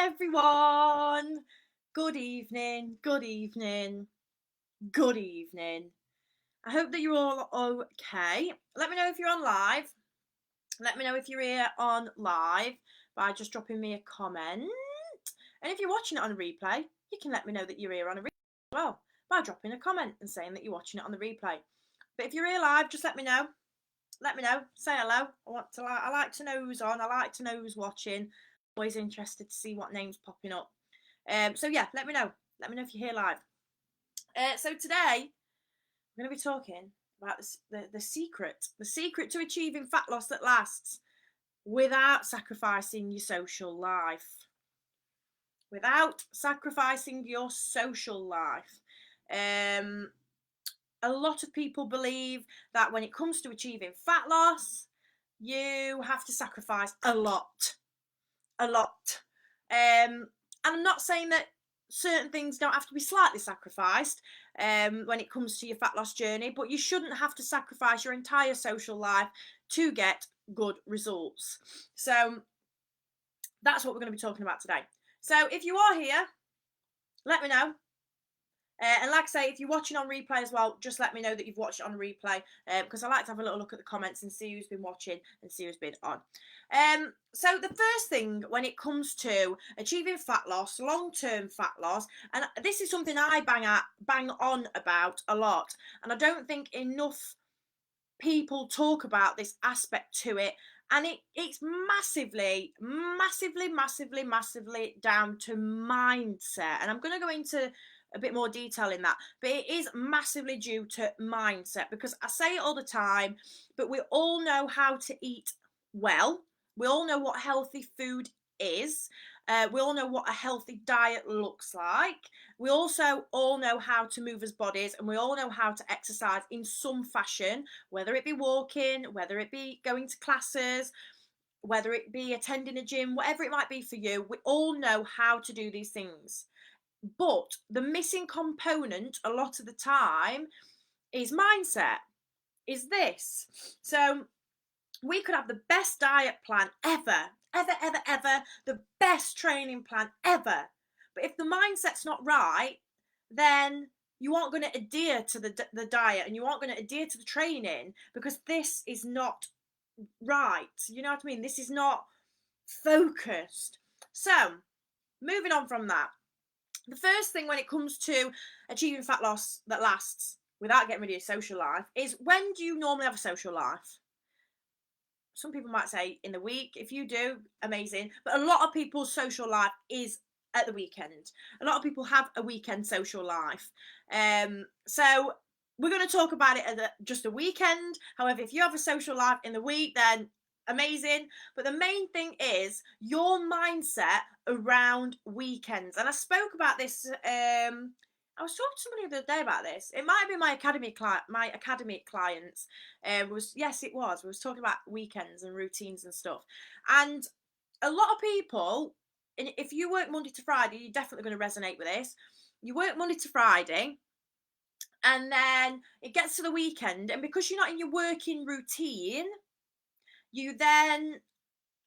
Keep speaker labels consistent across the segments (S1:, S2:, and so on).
S1: everyone. Good evening, good evening, good evening. I hope that you're all okay. Let me know if you're on live. Let me know if you're here on live by just dropping me a comment. And if you're watching it on a replay, you can let me know that you're here on a replay as well by dropping a comment and saying that you're watching it on the replay. But if you're here live, just let me know. Let me know. Say hello. I like to know who's on. I like to know who's watching. Always interested to see what names popping up. So yeah, let me know. Let me know if you're here live. So today we're going to be talking about the secret to achieving fat loss that lasts without sacrificing your social life. Without sacrificing your social life. A lot of people believe that when it comes to achieving fat loss, you have to sacrifice a lot. And I'm not saying that certain things don't have to be slightly sacrificed when it comes to your fat loss journey, but you shouldn't have to sacrifice your entire social life to get good results. So that's what we're going to be talking about today. So if you are here, let me know. And like I say, if you're watching on replay as well, just let me know that you've watched it on replay, because I like to have a little look at the comments and see who's been watching and see who's been on. So the first thing when it comes to achieving fat loss, long-term fat loss, and this is something I bang on about a lot, and I don't think enough people talk about this aspect to it, and it's massively down to mindset, and I'm going to go into a bit more detail in that, but it is massively due to mindset, because I say it all the time, but we all know how to eat well. We all know what healthy food is. We all know what a healthy diet looks like. We also all know how to move as bodies, and we all know how to exercise in some fashion, whether it be walking, whether it be going to classes, whether it be attending a gym, whatever it might be for you. We all know how to do these things. But the missing component a lot of the time is mindset, is this. So we could have the best diet plan ever, the best training plan ever. But if the mindset's not right, then you aren't going to adhere to the diet, and you aren't going to adhere to the training, because this is not right. You know what I mean? This is not focused. So moving on from that, the first thing when it comes to achieving fat loss that lasts without getting rid of your social life is, when do you normally have a social life? Some people might say in the week. If you do, amazing. But a lot of people's social life is at the weekend. A lot of people have a weekend social life. So we're going to talk about it as just a weekend. However, if you have a social life in the week, then amazing. But the main thing is your mindset around weekends. And I spoke about this. I was talking to somebody the other day about this. It might have been my academy clients. It was. We was talking about weekends and routines and stuff. And a lot of people, and if you work Monday to Friday, you're definitely going to resonate with this. You work Monday to Friday, and then it gets to the weekend, and because you're not in your working routine, you then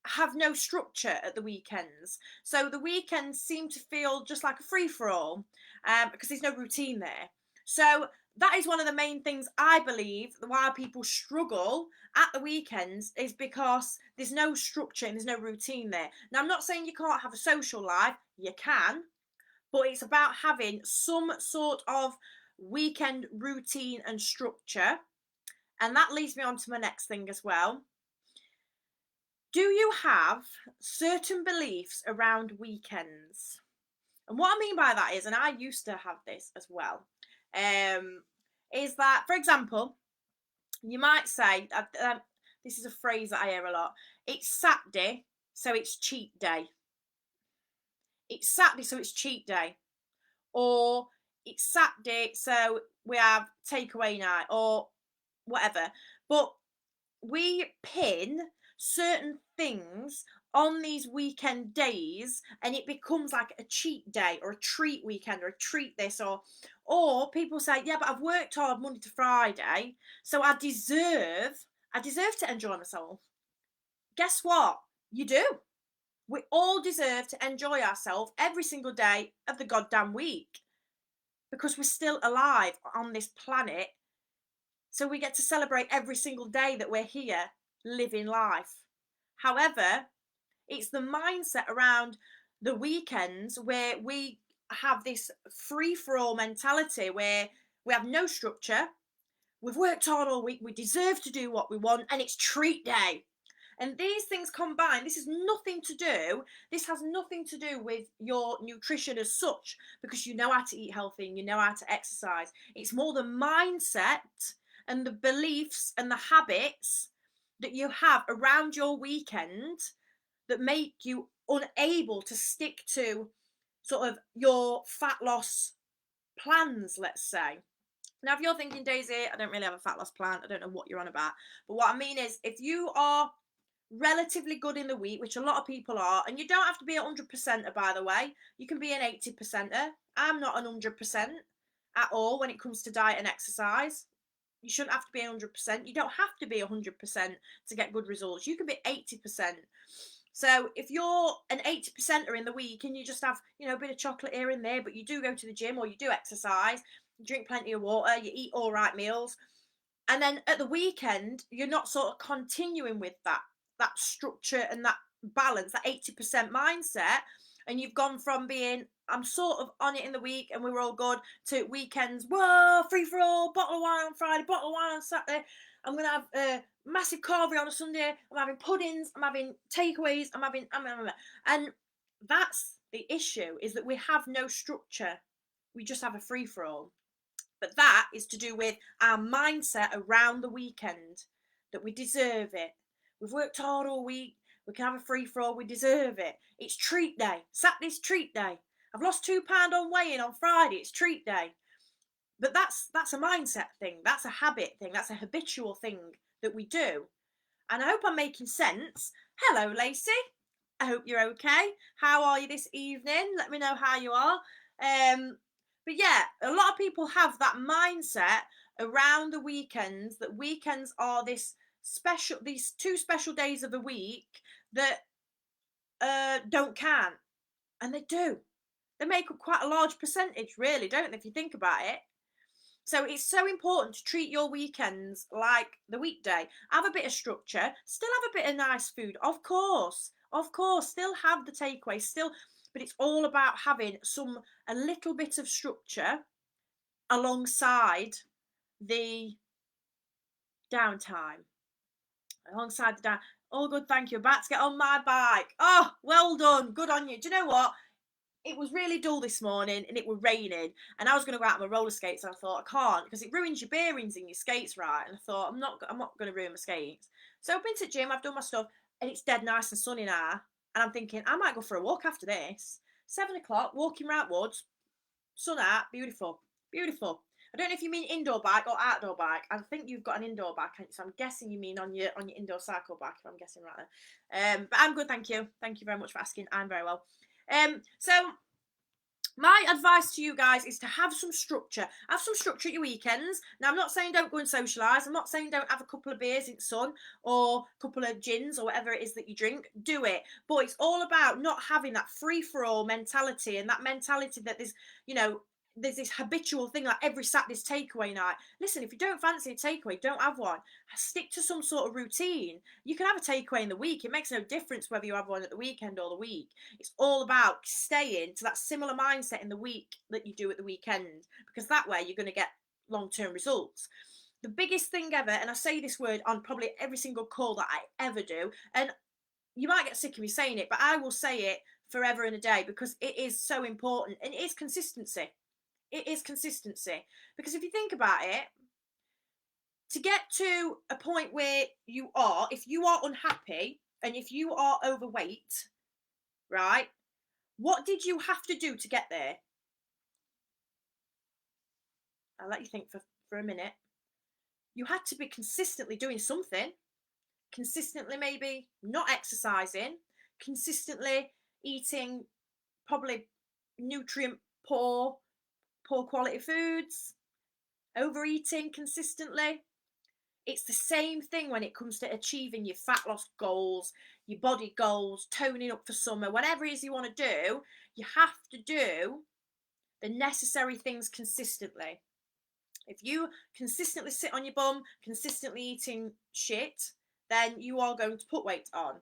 S1: have no structure at the weekends. So the weekends seem to feel just like a free-for-all, because there's no routine there. So that is one of the main things I believe why people struggle at the weekends, is because there's no structure and there's no routine there. Now, I'm not saying you can't have a social life. You can, but it's about having some sort of weekend routine and structure. And that leads me on to my next thing as well. Do you have certain beliefs around weekends? And what I mean by that is, and I used to have this as well, is that, for example, you might say, this is a phrase that I hear a lot, it's Saturday, so it's cheat day. It's Saturday, so it's cheat day. Or it's Saturday, so we have takeaway night, or whatever. But we pin certain things on these weekend days, and it becomes like a cheat day or a treat weekend or a treat this, or people say, yeah, but I've worked hard Monday to Friday, so I deserve to enjoy myself. Guess what? You do. We all deserve to enjoy ourselves every single day of the goddamn week because we're still alive on this planet. So we get to celebrate every single day that we're here living life. However, it's the mindset around the weekends where we have this free for all mentality where we have no structure. We've worked hard all week. We deserve to do what we want, and it's treat day. And these things combined, this has nothing to do with your nutrition as such, because you know how to eat healthy and you know how to exercise. It's more the mindset and the beliefs and the habits that you have around your weekend that make you unable to stick to sort of your fat loss plans, let's say. Now, if you're thinking, Daisy, I don't really have a fat loss plan, I don't know what you're on about. But what I mean is, if you are relatively good in the week, which a lot of people are, and you don't have to be a 100%er, by the way, you can be an 80%er. I'm not an 100% at all when it comes to diet and exercise. You shouldn't have to be 100%. You don't have to be 100% to get good results. You can be 80%. So if you're an 80%er in the week and you just have, a bit of chocolate here and there, but you do go to the gym or you do exercise, you drink plenty of water, you eat all right meals, and then at the weekend you're not sort of continuing with that structure and that balance, that 80% mindset, and you've gone from being, I'm sort of on it in the week and we were all good, to weekends, whoa, free for all, bottle of wine on Friday, bottle of wine on Saturday, I'm going to have a massive carvery on a Sunday, I'm having puddings, I'm having takeaways, and that's the issue, is that we have no structure. We just have a free for all. But that is to do with our mindset around the weekend, that we deserve it. We've worked hard all week. We can have a free for all. We deserve it. It's treat day. Saturday's treat day. I've lost £2 on weighing on Friday. It's treat day. But that's a mindset thing. That's a habit thing. That's a habitual thing that we do. And I hope I'm making sense. Hello, Lacey. I hope you're okay. How are you this evening? Let me know how you are. But yeah, a lot of people have that mindset around the weekends, that weekends are these 2 special days of the week that don't count. And they do. They make up quite a large percentage, really, don't they, if you think about it? So it's so important to treat your weekends like the weekday. Have a bit of structure, still have a bit of nice food, of course, still have the takeaway, but it's all about having a little bit of structure alongside the downtime. Oh, good, thank you. About to get on my bike. Oh, well done. Good on you. Do you know what? It was really dull this morning and it was raining, and I was going to go out on my roller skates, and I thought I can't because it ruins your bearings in your skates, right? And I thought I'm not going to ruin my skates. So I've been to the gym, I've done my stuff, and it's dead nice and sunny now. And I'm thinking I might go for a walk after this. 7 o'clock, walking round woods, sun out, beautiful, beautiful. I don't know if you mean indoor bike or outdoor bike. I think you've got an indoor bike, so I'm guessing you mean on your indoor cycle bike, if I'm guessing right there. But I'm good, thank you. Thank you very much for asking. I'm very well. So my advice to you guys is to have some structure. Have some structure at your weekends. Now, I'm not saying don't go and socialise. I'm not saying don't have a couple of beers in the sun or a couple of gins or whatever it is that you drink. Do it. But it's all about not having that free-for-all mentality, and that mentality that there's this habitual thing, like every Saturday's takeaway night. Listen, if you don't fancy a takeaway, don't have one. Stick to some sort of routine. You can have a takeaway in the week. It makes no difference whether you have one at the weekend or the week. It's all about staying to that similar mindset in the week that you do at the weekend, because that way you're going to get long-term results. The biggest thing ever, and I say this word on probably every single call that I ever do, and you might get sick of me saying it, but I will say it forever and a day because it is so important, and it is consistency. It is consistency. Because if you think about it, to get to a point where if you are unhappy and if you are overweight, right, what did you have to do to get there? I'll let you think for a minute. You had to be consistently doing something. Consistently maybe not exercising. Consistently eating probably nutrient poor quality foods, overeating consistently. It's the same thing when it comes to achieving your fat loss goals, your body goals, toning up for summer, whatever it is you want to do, you have to do the necessary things consistently. If you consistently sit on your bum, consistently eating shit, then you are going to put weight on.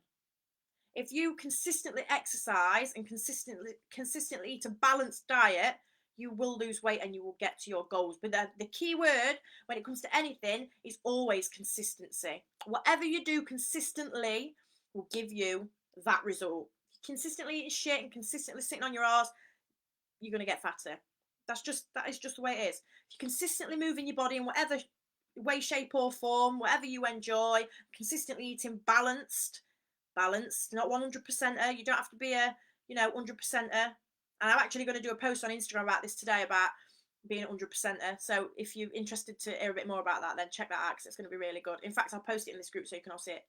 S1: If you consistently exercise and consistently eat a balanced diet, you will lose weight and you will get to your goals. But the key word when it comes to anything is always consistency. Whatever you do consistently will give you that result. Consistently eating shit and consistently sitting on your ass, you're going to get fatter. That is just the way it is. If you're consistently moving your body in whatever way, shape, or form, whatever you enjoy, consistently eating balanced, not 100%er. You don't have to be a 100%er. And I'm actually going to do a post on Instagram about this today about being 100%er. So if you're interested to hear a bit more about that, then check that out because it's going to be really good. In fact, I'll post it in this group so you can all see it.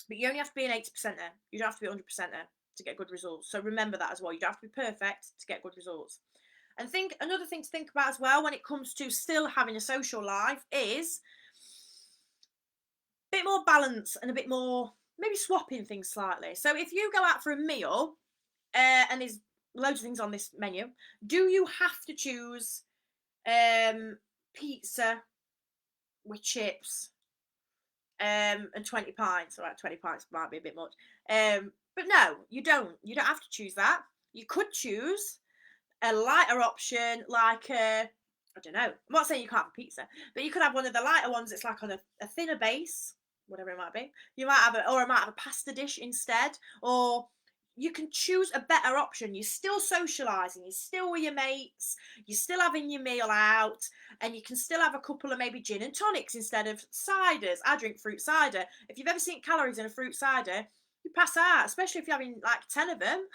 S1: But you only have to be an 80%er. You don't have to be 100%er to get good results. So remember that as well. You don't have to be perfect to get good results. And another thing to think about as well when it comes to still having a social life is a bit more balance and a bit more maybe swapping things slightly. So if you go out for a meal and there's loads of things on this menu, do you have to choose pizza with chips and 20 pints? All right, 20 pints might be a bit much. But no, you don't. You don't have to choose that. You could choose a lighter option like I don't know. I'm not saying you can't have a pizza, but you could have one of the lighter ones that's like on a thinner base, whatever it might be. You might have I might have a pasta dish instead, or you can choose a better option. You're still socialising, you're still with your mates, you're still having your meal out, and you can still have a couple of maybe gin and tonics instead of ciders. I drink fruit cider. If you've ever seen calories in a fruit cider, you pass out, especially if you're having like 10 of them.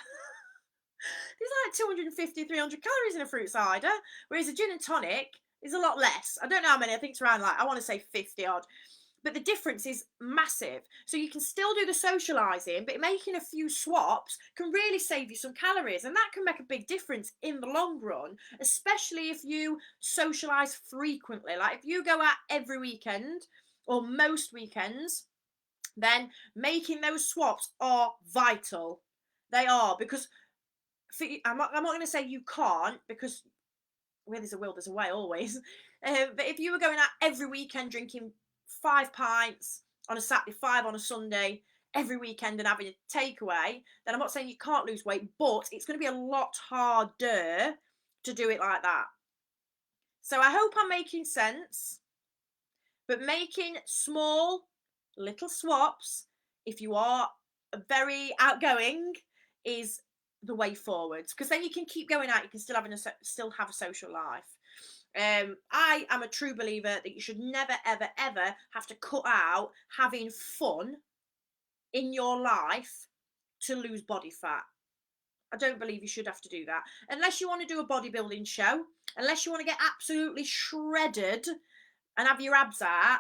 S1: There's like 250, 300 calories in a fruit cider, whereas a gin and tonic is a lot less. I don't know how many, I think it's around I want to say 50 odd. But the difference is massive. So you can still do the socialising, but making a few swaps can really save you some calories. And that can make a big difference in the long run, especially if you socialise frequently. Like if you go out every weekend or most weekends, then making those swaps are vital. They are, because I'm not going to say you can't, because where there's a will, there's a way always. But if you were going out every weekend drinking 5 pints on a Saturday, 5 on a Sunday, every weekend and having a takeaway, then I'm not saying you can't lose weight, but it's going to be a lot harder to do it like that. So I hope I'm making sense. But making small little swaps, if you are very outgoing, is the way forwards, because then you can keep going out, you can still have a social life. I am a true believer that you should never ever ever have to cut out having fun in your life to lose body fat. I don't believe you should have to do that unless you want to do a bodybuilding show, unless you want to get absolutely shredded and have your abs out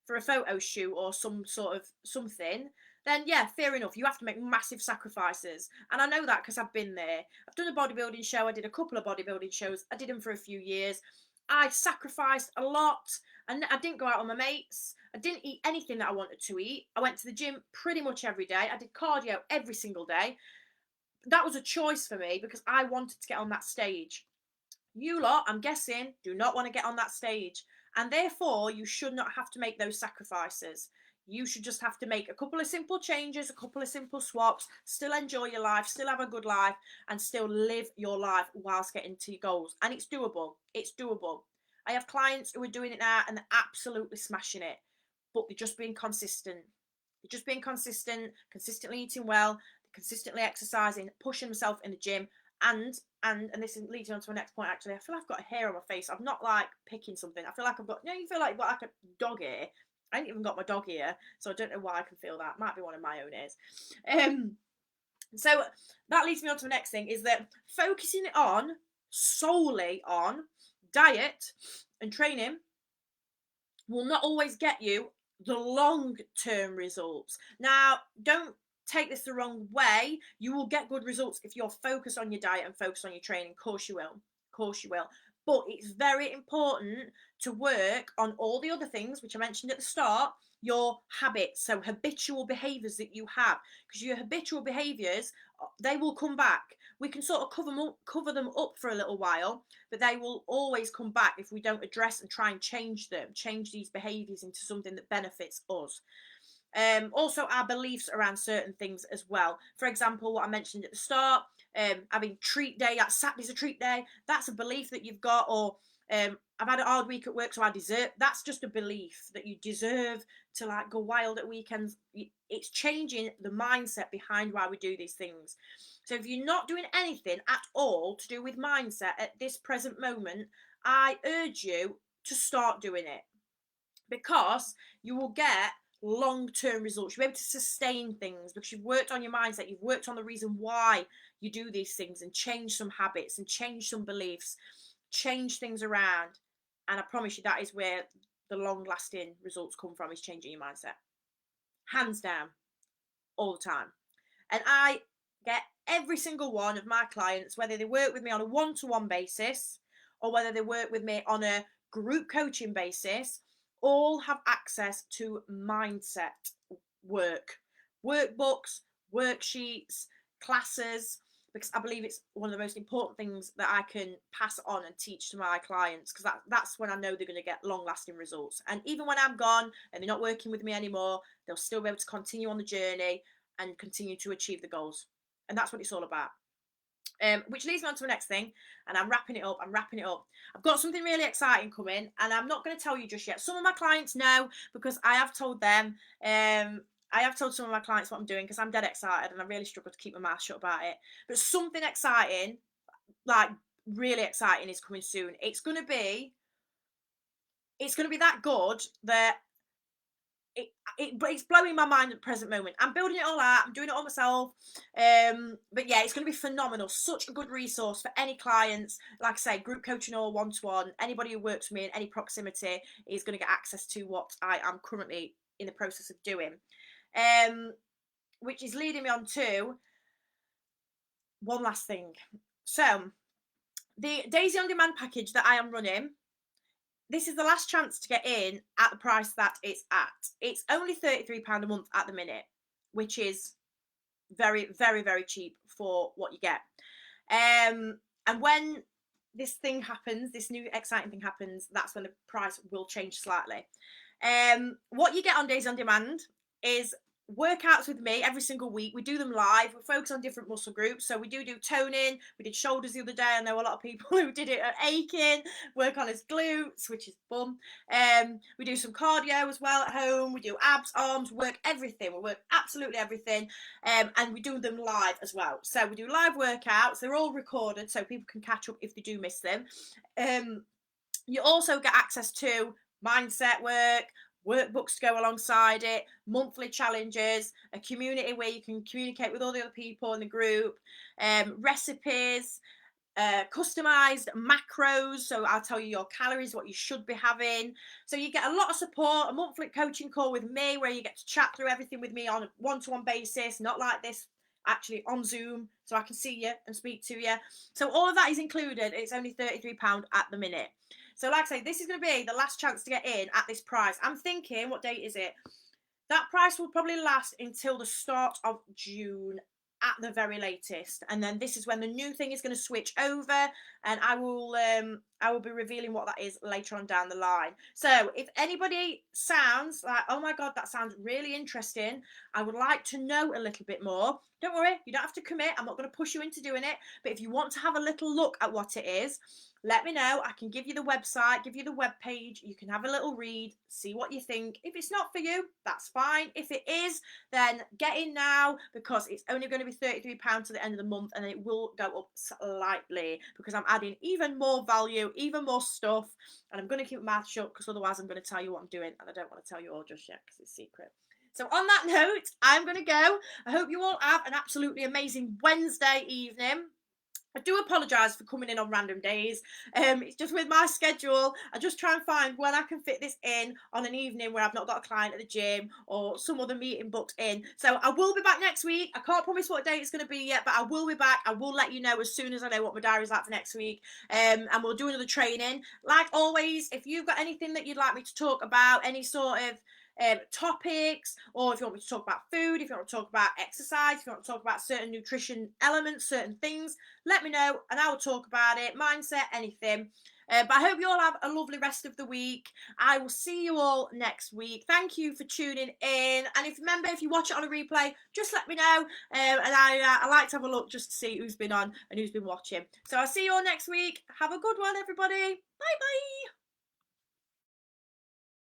S1: for a photo shoot or some sort of something, then yeah, fair enough. You have to make massive sacrifices. And I know that because I've been there. I've done a bodybuilding show. I did a couple of bodybuilding shows. I did them for a few years. I sacrificed a lot. And I didn't go out with my mates. I didn't eat anything that I wanted to eat. I went to the gym pretty much every day. I did cardio every single day. That was a choice for me because I wanted to get on that stage. You lot, I'm guessing, do not want to get on that stage. And therefore, you should not have to make those sacrifices. You should just have to make a couple of simple changes, a couple of simple swaps, still enjoy your life, still have a good life, and still live your life whilst getting to your goals. And it's doable. It's doable. I have clients who are doing it now and they're absolutely smashing it, but they're just being consistent. They're just being consistent, consistently eating well, consistently exercising, pushing themselves in the gym, and this leads on to my next point. Actually, I feel like I've got a hair on my face. I'm not like picking something. I feel like I've got, you feel like you've got like a dog ear. I ain't even got my dog ear, so I don't know why I can feel that. Might be one of my own ears. So that leads me on to the next thing, is that focusing on solely on diet and training will not always get you the long-term results. Now, don't take this the wrong way. You will get good results if you're focused on your diet and focused on your training. Of course you will. Of course you will. But it's very important to work on all the other things which I mentioned at the start, your habits, so habitual behaviors that you have, because your habitual behaviors, they will come back. We can sort of cover them up for a little while, but they will always come back if we don't address and try and change these behaviors into something that benefits us. Also, our beliefs around certain things as well. For example, what I mentioned at the start, having treat day, that Saturday's a treat day, that's a belief that you've got. Or I've had a hard week at work, so I deserve. That's just a belief that you deserve to like go wild at weekends. It's changing the mindset behind why we do these things. So if you're not doing anything at all to do with mindset at this present moment, I urge you to start doing it, because you will get long-term results. You'll be able to sustain things because you've worked on your mindset, you've worked on the reason why you do these things, and change some habits and change some beliefs, change things around. And I promise you, that is where the long-lasting results come from, is changing your mindset. Hands down, all the time. And I get every single one of my clients, whether they work with me on a one-to-one basis or whether they work with me on a group coaching basis, all have access to mindset workbooks, worksheets, classes, because I believe it's one of the most important things that I can pass on and teach to my clients, because that's when I know they're going to get long-lasting results. And even when I'm gone and they're not working with me anymore, they'll still be able to continue on the journey and continue to achieve the goals. And that's what it's all about. Which leads me on to the next thing, and I'm wrapping it up. I've got something really exciting coming, and I'm not going to tell you just yet. Some of my clients know, because I have told them. I have told some of my clients what I'm doing, because I'm dead excited, and I really struggle to keep my mouth shut about it. But something exciting, like really exciting, is coming soon. It's going to be that good that it's blowing my mind at the present moment. I'm building it all out. I'm doing it all myself. But yeah, it's going to be phenomenal. Such a good resource for any clients. Like I say, group coaching or one-to-one. Anybody who works for me in any proximity is going to get access to what I am currently in the process of doing. Which is leading me on to one last thing. So the Daisy On Demand package that I am running, this is the last chance to get in at the price that it's at. It's only £33 a month at the minute, which is very, very, very cheap for what you get. And when this thing happens, this new exciting thing happens, that's when the price will change slightly. What you get on Daisy On Demand is workouts with me every single week. We do them live. We focus on different muscle groups. So we do toning. We did shoulders the other day. I know a lot of people who did it at aching. Work on his glutes, which is fun. We do some cardio as well at home. We do abs, arms, work everything. We work absolutely everything. And we do them live as well. So we do live workouts. They're all recorded so people can catch up if they do miss them. You also get access to mindset workbooks to go alongside it, monthly challenges, a community where you can communicate with all the other people in the group, recipes, customized macros, so I'll tell you your calories, what you should be having. So you get a lot of support, a monthly coaching call with me where you get to chat through everything with me on a one-to-one basis, not like this, actually on Zoom, so I can see you and speak to you. So all of that is included. It's only £33 at the minute. So like I say, this is going to be the last chance to get in at this price. I'm thinking, what date is it? That price will probably last until the start of June at the very latest, and then this is when the new thing is going to switch over, and I will be revealing what that is later on down the line. So if anybody sounds like, oh my god, that sounds really interesting, I would like to know a little bit more, don't worry, you don't have to commit. I'm not going to push you into doing it, but if you want to have a little look at what it is, let me know. I can give you the website, give you the web page. You can have a little read, see what you think. If it's not for you, that's fine. If it is, then get in now, because it's only going to be £33 to the end of the month, and then it will go up slightly because I'm adding even more value, even more stuff, and I'm going to keep my mouth shut because otherwise I'm going to tell you what I'm doing, and I don't want to tell you all just yet because it's secret. So on that note, I'm going to go. I hope you all have an absolutely amazing Wednesday evening. I do apologise for coming in on random days. It's just with my schedule. I just try and find when I can fit this in on an evening where I've not got a client at the gym or some other meeting booked in. So I will be back next week. I can't promise what day it's going to be yet, but I will be back. I will let you know as soon as I know what my diary's like for next week. And we'll do another training. Like always, if you've got anything that you'd like me to talk about, any sort of topics, or if you want me to talk about food, if you want to talk about exercise, if you want to talk about certain nutrition elements, certain things, let me know and I will talk about it. Mindset, anything. But I hope you all have a lovely rest of the week. I will see you all next week. Thank you for tuning in. And if you watch it on a replay, just let me know. And I like to have a look just to see who's been on and who's been watching. So I'll see you all next week. Have a good one, everybody. Bye bye.